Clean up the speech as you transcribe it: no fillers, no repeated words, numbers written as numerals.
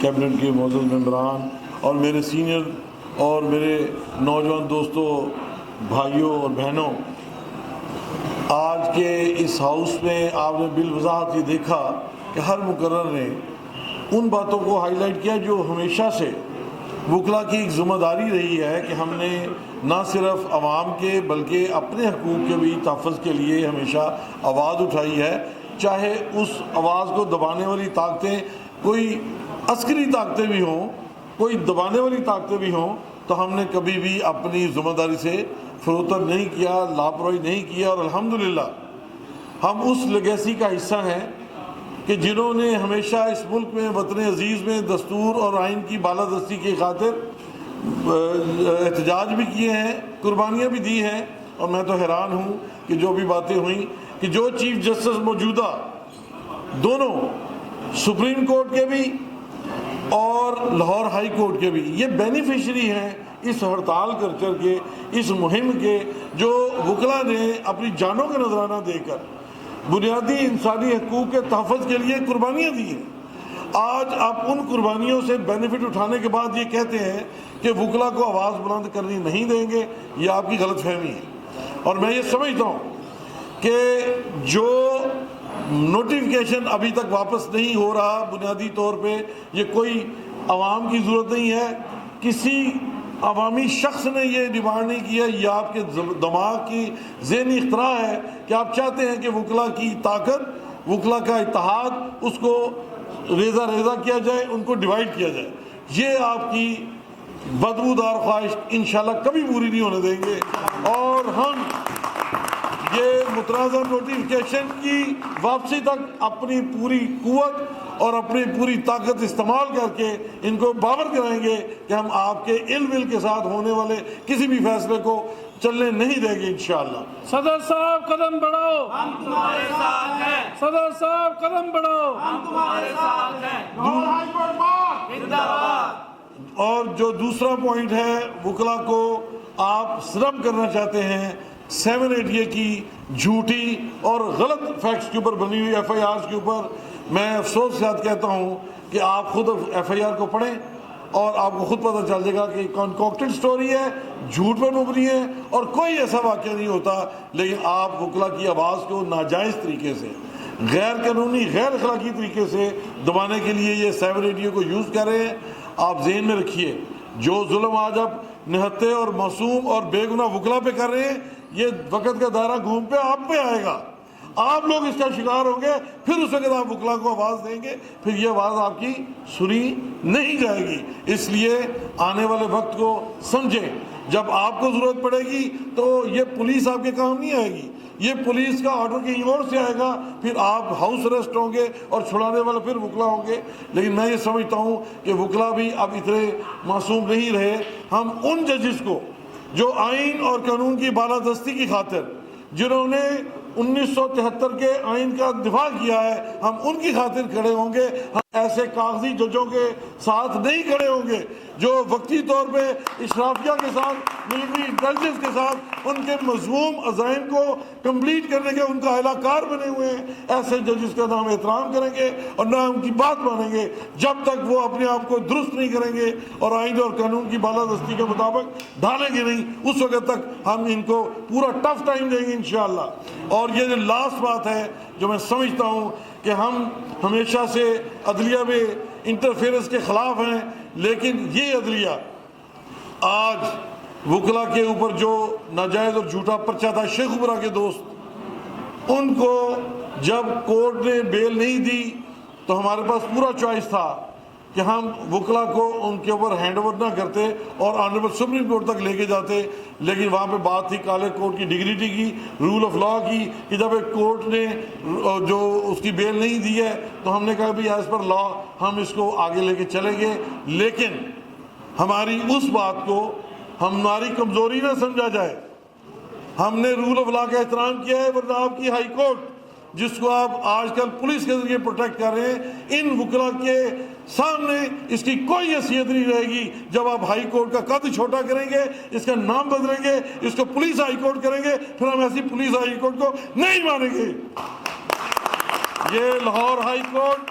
Cabinet کے معزز ممبران اور میرے سینئر اور میرے نوجوان دوستوں، بھائیوں اور بہنوں، آج کے اس ہاؤس میں آپ نے بالوضاحت یہ دیکھا کہ ہر مقرر نے ان باتوں کو ہائی لائٹ کیا جو ہمیشہ سے وکلا کی ایک ذمہ داری رہی ہے کہ ہم نے نہ صرف عوام کے بلکہ اپنے حقوق کے بھی تحفظ کے لیے ہمیشہ آواز اٹھائی ہے، چاہے اس آواز کو دبانے والی طاقتیں کوئی عسکری طاقتیں بھی ہوں، کوئی دبانے والی طاقتیں بھی ہوں، تو ہم نے کبھی بھی اپنی ذمہ داری سے فروتر نہیں کیا، لاپرواہی نہیں کیا، اور الحمدللہ ہم اس لیگیسی کا حصہ ہیں کہ جنہوں نے ہمیشہ اس ملک میں وطن عزیز میں دستور اور آئین کی بالادستی کی خاطر احتجاج بھی کیے ہیں، قربانیاں بھی دی ہیں۔ اور میں تو حیران ہوں کہ جو بھی باتیں ہوئیں کہ جو چیف جسٹس موجودہ دونوں سپریم کورٹ کے بھی اور لاہور ہائی کورٹ کے بھی یہ بینیفیشری ہیں اس ہڑتال کلچر کے، اس مہم کے، جو وکلا نے اپنی جانوں کا نذرانہ دے کر بنیادی انسانی حقوق کے تحفظ کے لیے قربانیاں دی ہیں۔ آج آپ ان قربانیوں سے بینیفٹ اٹھانے کے بعد یہ کہتے ہیں کہ وکلا کو آواز بلند کرنی نہیں دیں گے، یہ آپ کی غلط فہمی ہے۔ اور میں یہ سمجھتا ہوں کہ جو نوٹیفیکیشن ابھی تک واپس نہیں ہو رہا، بنیادی طور پہ یہ کوئی عوام کی ضرورت نہیں ہے، کسی عوامی شخص نے یہ ڈیمانڈ نہیں کیا، یہ آپ کے دماغ کی ذہنی اختراع ہے کہ آپ چاہتے ہیں کہ وکلا کی طاقت، وکلا کا اتحاد، اس کو ریزہ ریزہ کیا جائے، ان کو ڈیوائیڈ کیا جائے۔ یہ آپ کی بدبودار خواہش انشاءاللہ کبھی پوری نہیں ہونے دیں گے، اور ہم یہ متنازع نوٹیفیکیشن کی واپسی تک اپنی پوری قوت اور اپنی پوری طاقت استعمال کر کے ان کو باور کرائیں گے کہ ہم آپ کے علم کے ساتھ ہونے والے کسی بھی فیصلے کو چلنے نہیں دیں گے انشاءاللہ۔ صدر صاحب قدم بڑھاؤ، ہم تمہارے ساتھ ہیں۔ صدر صاحب قدم بڑھاؤ، ہم تمہارے ساتھ ہیں۔ زندہ باد۔ اور جو دوسرا پوائنٹ ہے، وکلا کو آپ سرم کرنا چاہتے ہیں 788 کی جھوٹی اور غلط فیکٹس کے اوپر بنی ہوئی ایف آئی آرز کے اوپر، میں افسوس کے ساتھ کہتا ہوں کہ آپ خود ایف آئی آر کو پڑھیں اور آپ کو خود پتہ چل جائے گا کہ کنکوکٹڈ سٹوری ہے، جھوٹ پر مبنی ہے، اور کوئی ایسا واقعہ نہیں ہوتا، لیکن آپ وکلا کی آواز کو ناجائز طریقے سے، غیر قانونی، غیر اخلاقی طریقے سے دبانے کے لیے یہ 788 کو یوز کر رہے ہیں۔ آپ ذہن میں رکھیے، جو ظلم آج آپ نہتے اور معصوم اور بے گناہ وکلا پہ کر رہے ہیں، یہ وقت کا دائرہ گھوم پہ آپ پہ آئے گا، آپ لوگ اس کا شکار ہوں گے، پھر اس وقت آپ وکلا کو آواز دیں گے، پھر یہ آواز آپ کی سنی نہیں جائے گی۔ اس لیے آنے والے وقت کو سمجھیں، جب آپ کو ضرورت پڑے گی تو یہ پولیس آپ کے کام نہیں آئے گی، یہ پولیس کا آرڈر کہیں اور سے آئے گا، پھر آپ ہاؤس اریسٹ ہوں گے اور چھڑانے والے پھر وکلا ہوں گے۔ لیکن میں یہ سمجھتا ہوں کہ وکلا بھی اب اتنے معصوم نہیں رہے۔ ہم ان ججز کو جو آئین اور قانون کی بالادستی کی خاطر، جنہوں نے 1973 کے آئین کا دفاع کیا ہے، ہم ان کی خاطر کھڑے ہوں گے، ہم ایسے کاغذی ججوں کے ساتھ نہیں کھڑے ہوں گے جو وقتی طور پہ اشرافیہ کے ساتھ، ملٹری انٹیلیجنس کے ساتھ ان کے مذموم عزائم کو کمپلیٹ کرنے کے ان کا اہلہ کار بنے ہوئے ہیں۔ ایسے ججز کا نہ ہم احترام کریں گے اور نہ ان کی بات مانیں گے جب تک وہ اپنے آپ کو درست نہیں کریں گے اور آئین اور قانون کی بالادستی کے مطابق ڈھالیں گے نہیں، اس وقت تک ہم ان کو پورا ٹف ٹائم دیں گے انشاءاللہ۔ اور یہ جو لاسٹ بات ہے جو میں سمجھتا ہوں کہ ہم ہمیشہ سے عدلیہ میں انٹرفیئرنس کے خلاف ہیں، لیکن یہ عدلیہ آج وکلا کے اوپر جو ناجائز اور جھوٹا پرچہ تھا، شیخ عبرہ کے دوست، ان کو جب کورٹ نے بیل نہیں دی تو ہمارے پاس پورا چوائس تھا کہ ہم وکلا کو ان کے اوپر ہینڈ اوور نہ کرتے اور آنریبل سپریم کورٹ تک لے کے جاتے، لیکن وہاں پہ بات تھی کالے کورٹ کی ڈگنیٹی کی، رول آف لاء کی، کہ جب ایک کورٹ نے جو اس کی بیل نہیں دی ہے تو ہم نے کہا بھی ایز پر لاء ہم اس کو آگے لے کے چلیں گے، لیکن ہماری اس بات کو ہماری کمزوری نہ سمجھا جائے۔ ہم نے رول آف لاء کا احترام کیا ہے، ورنہ آپ کی ہائی کورٹ جس کو آپ آج کل پولیس کے ذریعے پروٹیکٹ کر رہے ہیں، ان وکلا کے سامنے اس کی کوئی حیثیت نہیں رہے گی۔ جب آپ ہائی کورٹ کا قد چھوٹا کریں گے، اس کا نام بدلیں گے، اس کو پولیس ہائی کورٹ کریں گے، پھر ہم ایسی پولیس ہائی کورٹ کو نہیں مانیں گے۔ یہ لاہور ہائی کورٹ